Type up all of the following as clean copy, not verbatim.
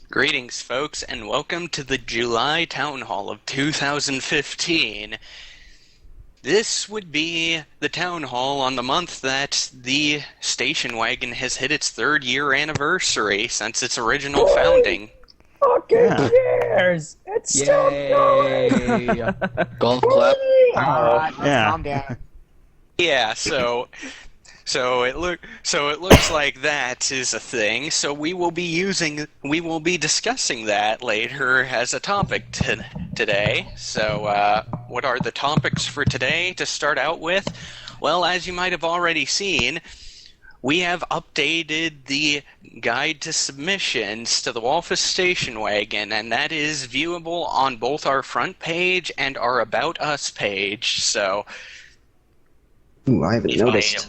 Greetings, folks, and welcome to the July Town Hall of 2015. This would be the Town Hall on the month that the station wagon has hit its 3rd-year anniversary since its original founding. Fucking cheers! It's still going! Golf clap. Alright, let's calm down. Yeah, so it looks like that is a thing. So we will be discussing that later as a topic today. So what are the topics for today to start out with? Well, as you might have already seen, we have updated the guide to submissions to the Walfus Station Wagon, and that is viewable on both our front page and our About Us page. So, Ooh, I haven't noticed.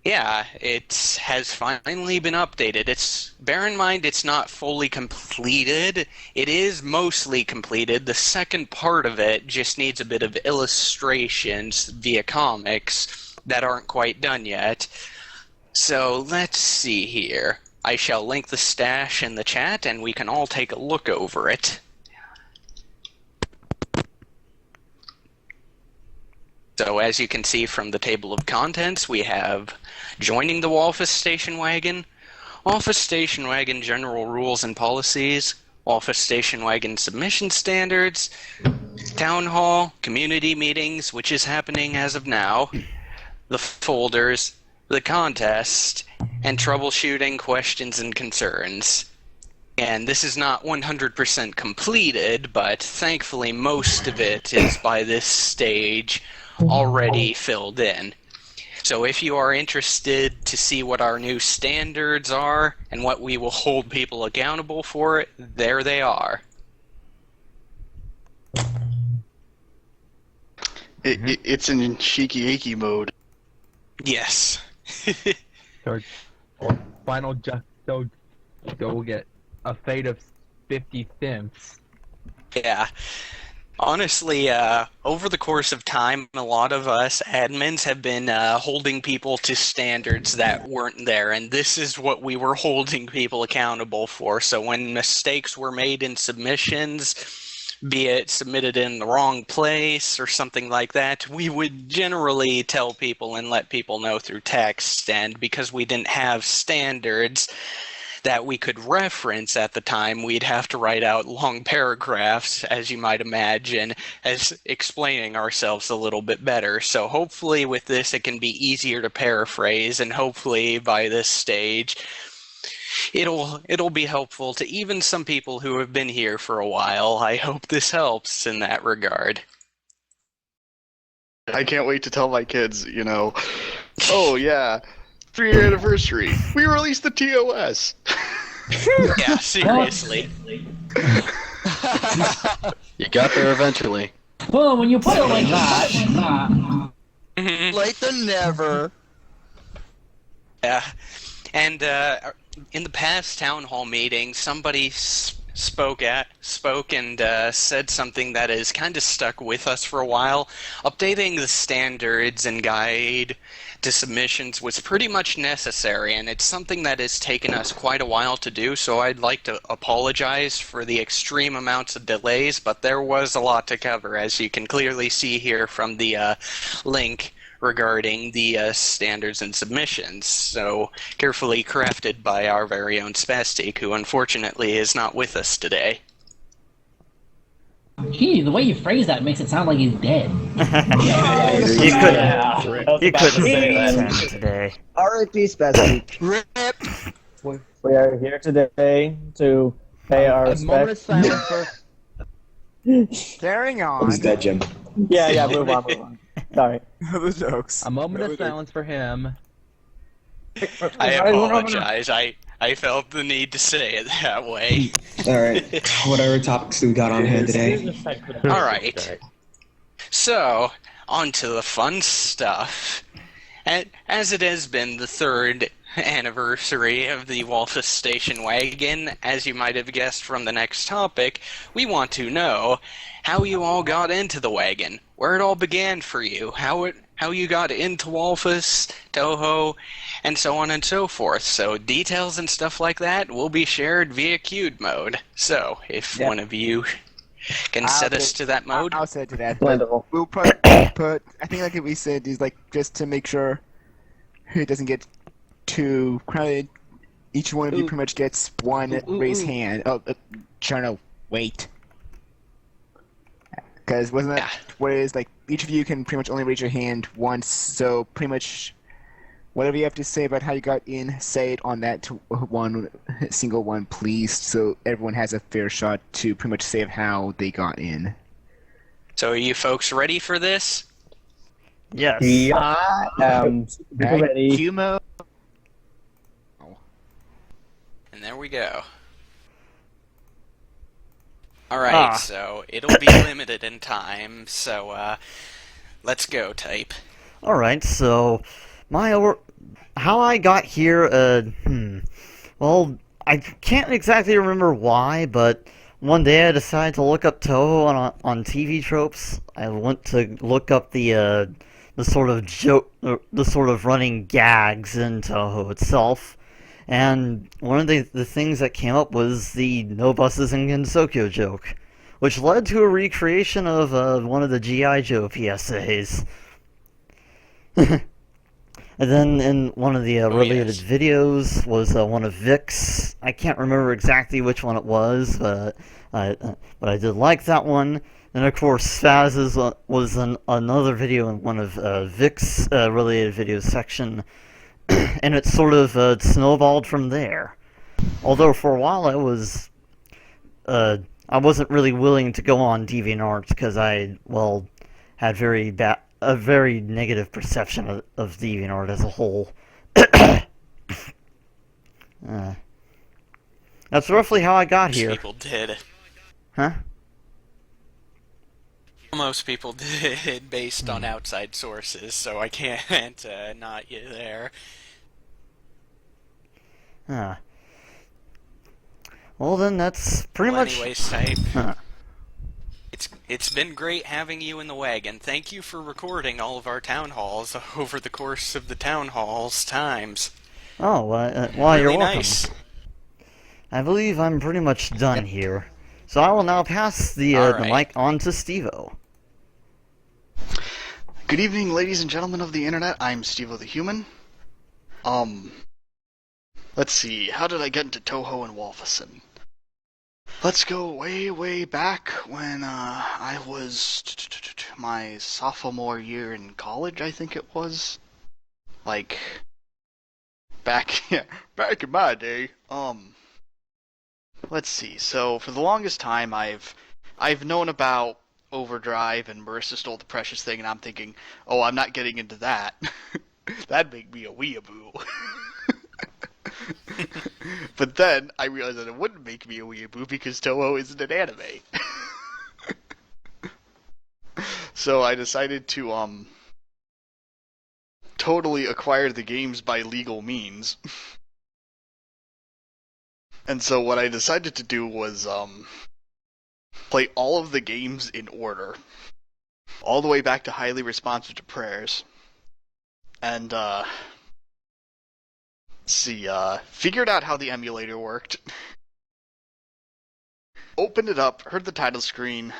Yeah, it has finally been updated. Bear in mind it's not fully completed. It is mostly completed. The second part of it just needs a bit of illustrations via comics that aren't quite done yet. So let's see here. I shall link the stash in the chat and we can all take a look over it. So as you can see from the table of contents, we have joining the Walfus Station Wagon, Walfus Station Wagon General Rules and Policies, Walfus Station Wagon Submission Standards, Town Hall, Community Meetings, which is happening as of now, the folders, the contest, and troubleshooting questions and concerns. And this is not 100% completed, but thankfully most of it is by this stage already filled in. So if you are interested to see what our new standards are and what we will hold people accountable for, there they are. It's in Shiki mode. Yes. So, final go get a fate of 50 cents. Yeah. Honestly, over the course of time, a lot of us admins have been holding people to standards that weren't there, and this is what we were holding people accountable for. So when mistakes were made in submissions, be it submitted in the wrong place or something like that, we would generally tell people and let people know through text, and because we didn't have standards that we could reference at the time, we'd have to write out long paragraphs, as you might imagine, as explaining ourselves a little bit better. So hopefully with this it can be easier to paraphrase, and hopefully by this stage it'll be helpful to even some people who have been here for a while. I hope this helps in that regard. I can't wait to tell my kids, oh yeah, 3-year anniversary. We released the TOS. Yeah, seriously. You got there eventually. Well, when you put it like that, Late than never. Yeah, and in the past town hall meeting, somebody spoke and said something that has kind of stuck with us for a while. Updating the standards and guide to submissions was pretty much necessary, and it's something that has taken us quite a while to do, so I'd like to apologize for the extreme amounts of delays, but there was a lot to cover, as you can clearly see here from the link regarding the standards and submissions, so carefully crafted by our very own Spastic, who unfortunately is not with us today. gee, the way you phrase that makes it sound like he's dead. You couldn't say that today. R.I.P. Spastic. Rip. We are here today to pay our A moment of respects. silence for Carrying on. Who's dead, Jim? Yeah, move on. Sorry. The jokes. a moment of silence for him. I apologize. I felt the need to say it that way. Alright, whatever topics we got on hand today. Alright. So, on to the fun stuff. As it has been the 3rd anniversary of the Walfus Station Wagon, as you might have guessed from the next topic, we want to know how you all got into the wagon, where it all began for you, how how you got into Walfus, Toho, and so on and so forth. So details and stuff like that will be shared via queued mode. So if Yep. one of you can I'll set us set- to that mode. I'll set it to that. But Blendable. we'll put. I think like we said is like just to make sure it doesn't get too crowded. Each one of you Ooh. pretty much gets one raised hand. Oh, Charno, wait. Because wasn't that what it is? Like each of you can pretty much only raise your hand once. So pretty much whatever you have to say about how you got in, say it on that one single one, please. So everyone has a fair shot to pretty much say how they got in. So are you folks ready for this? Yes. Super ready. Q mode. And there we go. Alright, so it'll be limited in time, so let's go, type. Alright, so how I got here, well, I can't exactly remember why, but one day I decided to look up Toho on TV tropes. I went to look up the sort of joke, the sort of running gags in Toho itself, and one of the things that came up was the no buses in Gensokyo joke, which led to a recreation of one of the G.I. Joe PSAs. And then in one of the related videos was one of Vic's. I can't remember exactly which one it was, but I did like that one. And of course, Spaz's was another video in one of Vic's related videos section, and it sort of snowballed from there. Although for a while I wasn't really willing to go on DeviantArt because I had a very negative perception of DeviantArt as a whole. That's roughly how I got here. Most people did. Huh? Most people did, based on outside sources, so I can't not you there. Well then, that's pretty much... Anyways, type. Huh. It's been great having you in the wagon. Thank you for recording all of our town halls over the course of the town halls times. Oh, well, Really you're welcome. nice. I believe I'm pretty much done here. So I will now pass the mic on to Steve-O. Good evening, ladies and gentlemen of the internet. I'm Steve-O the Human. Let's see. How did I get into Toho and Wolfison? Let's go way, way back when I was my sophomore year in college, I think it was. Like, back in my day. Let's see. So for the longest time, I've known about Overdrive and Marissa Stole the Precious Thing, and I'm thinking, oh, I'm not getting into that. That'd make me a weeaboo. But then I realized that it wouldn't make me a weeaboo because Toho isn't an anime. So I decided to totally acquire the games by legal means. And so what I decided to do was play all of the games in order, all the way back to Highly Responsive to Prayers. And figured out how the emulator worked. Opened it up, heard the title screen,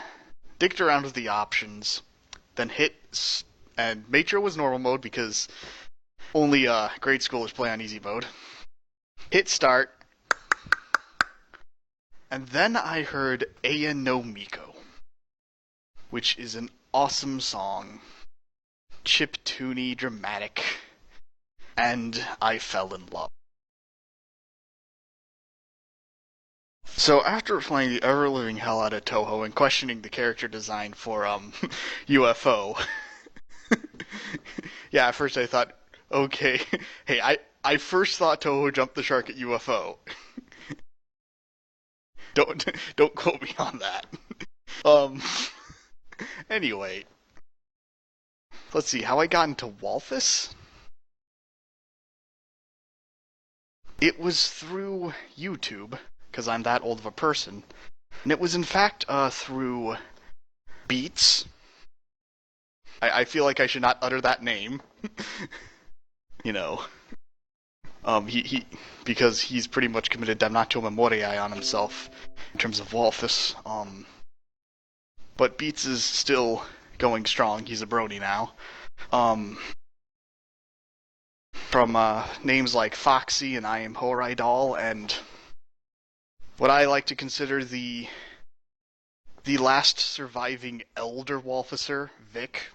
dicked around with the options, then hit and made sure it was normal mode because only grade schoolers play on easy mode. Hit start, and then I heard Ayan no Miko, which is an awesome song, chiptune-y, dramatic, and I fell in love. So after playing the ever-living hell out of Toho and questioning the character design for UFO, yeah, at first I thought, okay, hey, I first thought Toho jumped the shark at UFO. Don't quote me on that. Anyway, let's see how I got into Walfus. It was through YouTube, because I'm that old of a person, and it was in fact through Beats, I feel like I should not utter that name. You know. He because he's pretty much committed damnatio memoriae on himself in terms of Walthus. But Beats is still going strong. He's a Brony now. From names like Foxy and I Am Horaidal and what I like to consider the last surviving elder Walficer, Vic.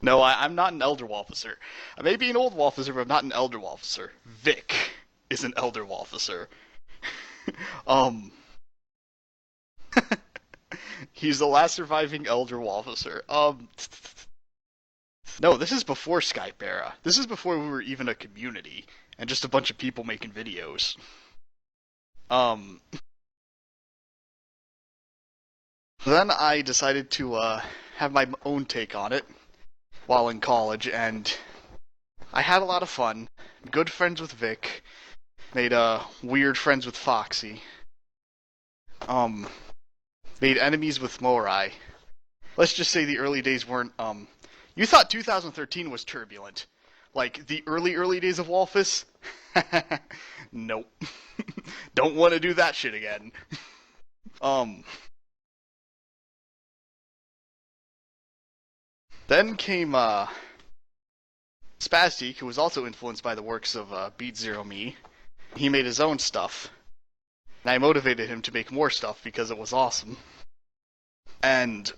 No, I'm not an elder Walficer. I may be an old Walficer, but I'm not an elder Walficer. Vic is an elder Walficer. He's the last surviving elder Walficer. No, this is before Skype era. This is before we were even a community and just a bunch of people making videos. Then I decided to have my own take on it while in college, and I had a lot of fun. Good friends with Vic. Made weird friends with Foxy. Made enemies with Morai. Let's just say the early days weren't. You thought 2013 was turbulent, like the early days of Walfus. Nope. Don't want to do that shit again. Then came Spastic, who was also influenced by the works of Beat Zero Me. He made his own stuff, and I motivated him to make more stuff because it was awesome. And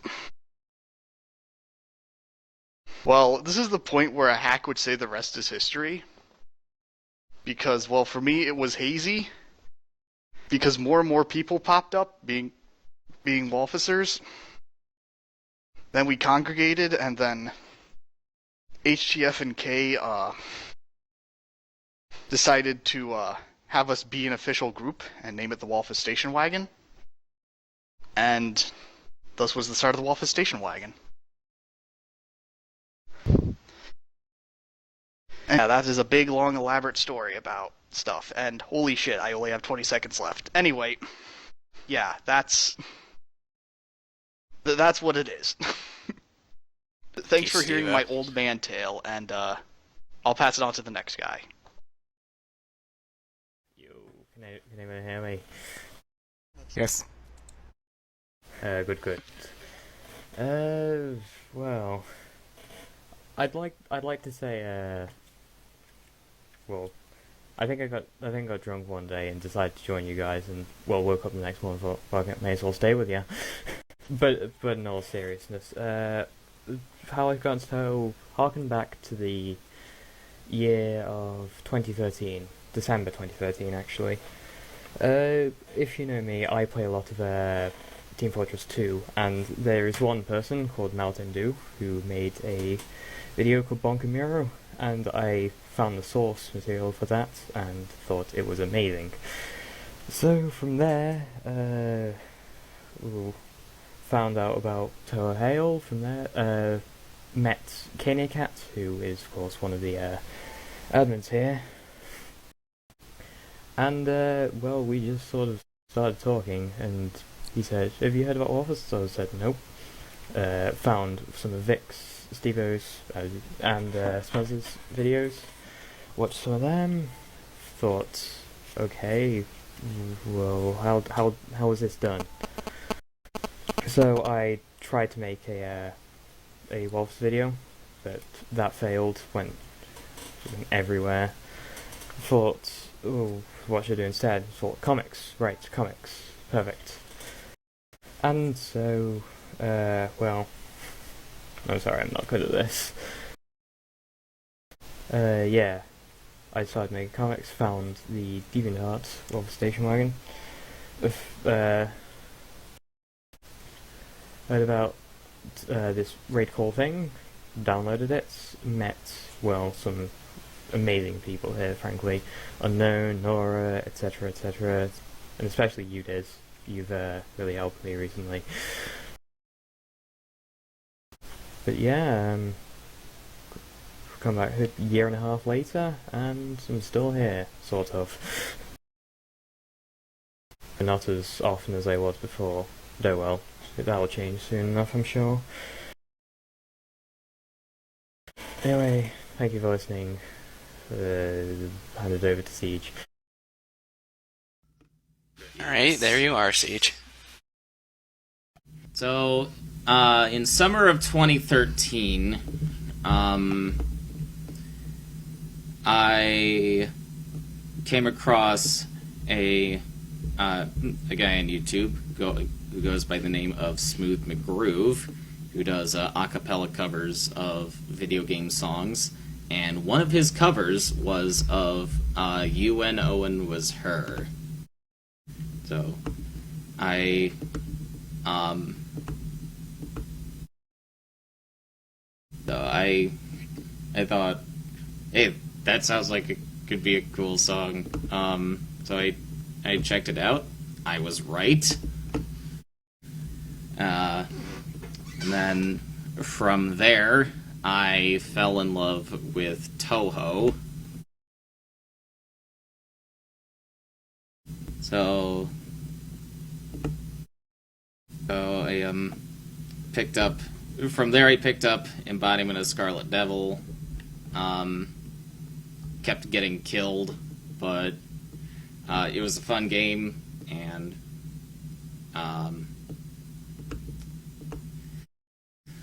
well, this is the point where a hack would say the rest is history. Because, well, for me it was hazy. Because more and more people popped up, being Walficers. Then we congregated, and then HTF and K decided to have us be an official group and name it the Walfus Station Wagon. And thus was the start of the Walfus Station Wagon. And yeah, that is a big, long, elaborate story about stuff. And holy shit, I only have 20 seconds left. Anyway, yeah, that's what it is. Thanks for hearing my old man tale, and I'll pass it on to the next guy. Yo, can anyone hear me? Yes. Good. Well, I'd like to say, well, I think I got drunk one day and decided to join you guys, and well, woke up the next morning and thought, I may as well stay with you. but in all seriousness, how I've gotten so harken back to the year of 2013, December 2013 actually. If you know me, I play a lot of Team Fortress 2, and there is one person called Maltendu who made a video called Bonkamiro, and I found the source material for that and thought it was amazing. So from there, found out about Toa Hale. From there, met Cat, who is of course one of the admins here, and well, we just sort of started talking, and he said, "Have you heard about Office?" So I said, "Nope." Found some of Vic's, Stevo's, and Smuzz's videos. Watched some of them. Thought, okay, well, how was this done? So I tried to make a Wolf's video, but that failed. Went everywhere. Thought, oh, what should I do instead? Thought comics, right? Comics, perfect. And so, well, I'm sorry, I'm not good at this. Yeah, I started making comics. Found the DeviantArt Wolf Station Wagon. Heard about this raid call thing, downloaded it, met, well, some amazing people here, frankly. Unknown, Nora, etc., and especially you, Diz. You've really helped me recently. But yeah, come back a year and a half later, and I'm still here, sort of. But not as often as I was before, though well. that'll change soon enough, I'm sure. Anyway, thank you for listening. Hand it over to Siege. Alright, there you are, Siege. So, in summer of 2013, I came across a guy on YouTube who goes by the name of Smooth McGroove, who does a cappella covers of video game songs, and one of his covers was of You and Owen Was Her. So, I thought, hey, that sounds like it could be a cool song. So I checked it out. I was right. And then from there, I fell in love with Toho. So I picked up. From there, I picked up Embodiment of Scarlet Devil. Kept getting killed, but it was a fun game, and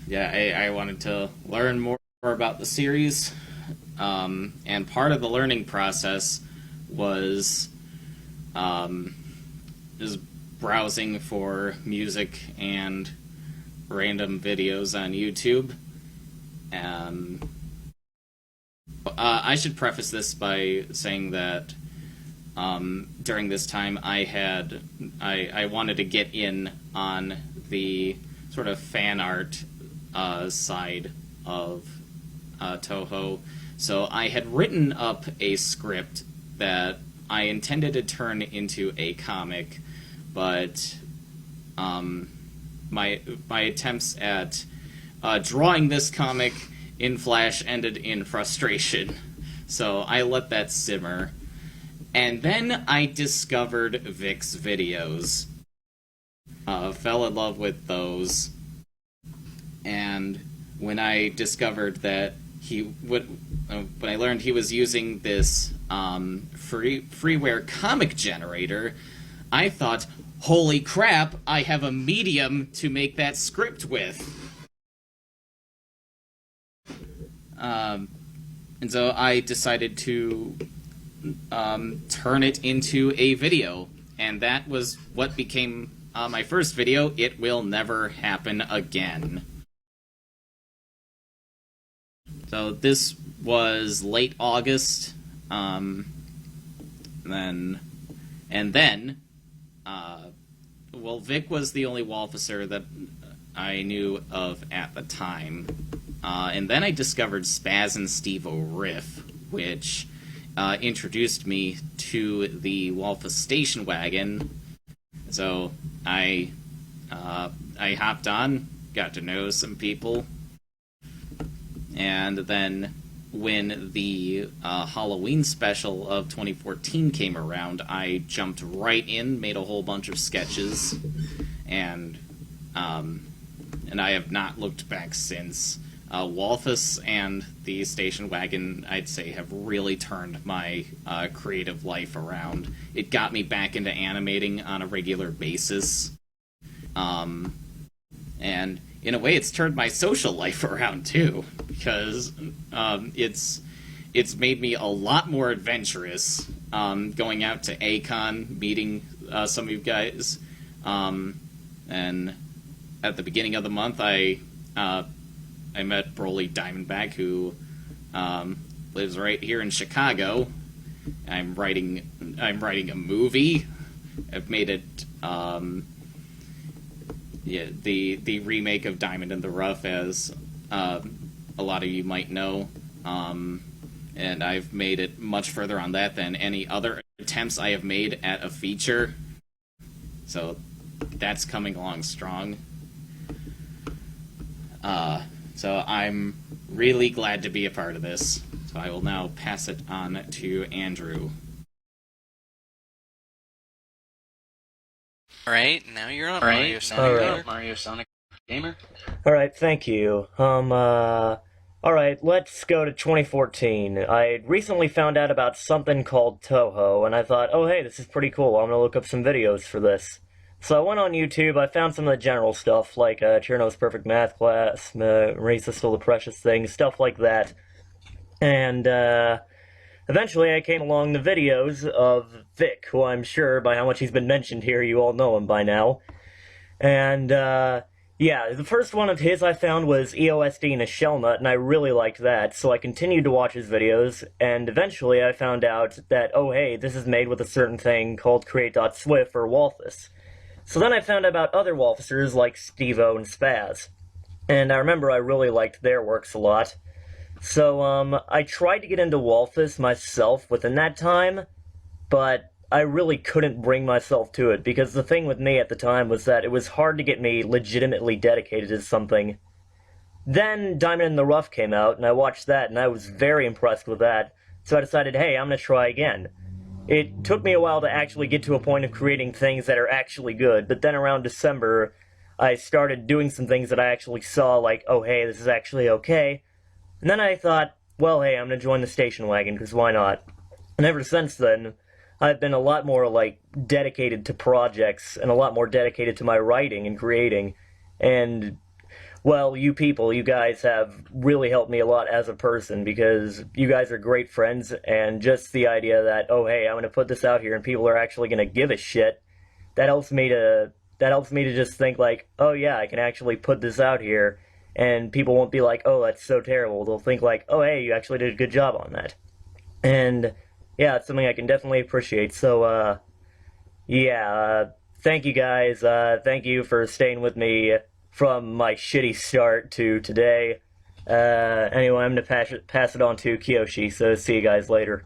yeah, I wanted to learn more about the series, and part of the learning process was just browsing for music and random videos on YouTube. I should preface this by saying that during this time I wanted to get in on the sort of fan art side of Toho. So I had written up a script that I intended to turn into a comic, but my attempts at drawing this comic in Flash ended in frustration. So I let that simmer. And then I discovered Vic's videos. Fell in love with those. And when I discovered that when I learned he was using this freeware comic generator, I thought, holy crap, I have a medium to make that script with. And so I decided to turn it into a video, and that was what became my first video, It Will Never Happen Again. So this was late August, well, Vic was the only Wolficer that I knew of at the time. And then I discovered Spaz and Steve-O Riff, which introduced me to the Wolfus station wagon. So I hopped on, got to know some people, and then when the Halloween special of 2014 came around, I jumped right in, made a whole bunch of sketches, and I have not looked back since. Wolfus and the station wagon, I'd say, have really turned my creative life around. It got me back into animating on a regular basis. And in a way, it's turned my social life around, too, because it's made me a lot more adventurous, going out to A-Con, meeting some of you guys. And at the beginning of the month, I met Broly Diamondback, who lives right here in Chicago. I'm writing a movie. I've made it the remake of Diamond in the Rough, as a lot of you might know. And I've made it much further on that than any other attempts I have made at a feature. So that's coming along strong. So I'm really glad to be a part of this. So I will now pass it on to Andrew. Right, now you're on Right, Mario Sonic Gamer. Alright, thank you. Alright, let's go to 2014. I recently found out about something called Toho, and I thought, oh hey, this is pretty cool, I'm gonna look up some videos for this. So I went on YouTube, I found some of the general stuff, like Cherno's Perfect Math Class, Marisa Stole the Precious Thing, stuff like that. And, eventually I came along the videos of Vic, who I'm sure, by how much he's been mentioned here, you all know him by now. And, yeah, the first one of his I found was EOSD and a shell nut, and I really liked that, so I continued to watch his videos, and eventually I found out that, oh hey, this is made with a certain thing called create.swift or Walthus. So then I found out about other Walthusers like Stevo and Spaz. And I remember I really liked their works a lot. So, I tried to get into Walthus myself within that time, but I really couldn't bring myself to it, because the thing with me at the time was that it was hard to get me legitimately dedicated to something. Then Diamond in the Rough came out, and I watched that, and I was very impressed with that, so I decided, hey, I'm gonna try again. It took me a while to actually get to a point of creating things that are actually good, but then around December, I started doing some things that I actually saw, like, oh hey, this is actually okay. And then I thought, well, hey, I'm gonna join the station wagon, because why not? And ever since then, I've been a lot more, like, dedicated to projects, and a lot more dedicated to my writing and creating. And, well, you people, you guys have really helped me a lot as a person, because you guys are great friends, and just the idea that, oh, hey, I'm gonna put this out here, and people are actually gonna give a shit, that helps me to just think, like, oh, yeah, I can actually put this out here, and people won't be like, oh, that's so terrible. They'll think like, oh, hey, you actually did a good job on that. And, yeah, it's something I can definitely appreciate. So, yeah, thank you guys. Thank you for staying with me from my shitty start to today. Anyway, I'm gonna pass it on to Kiyoshi, so see you guys later.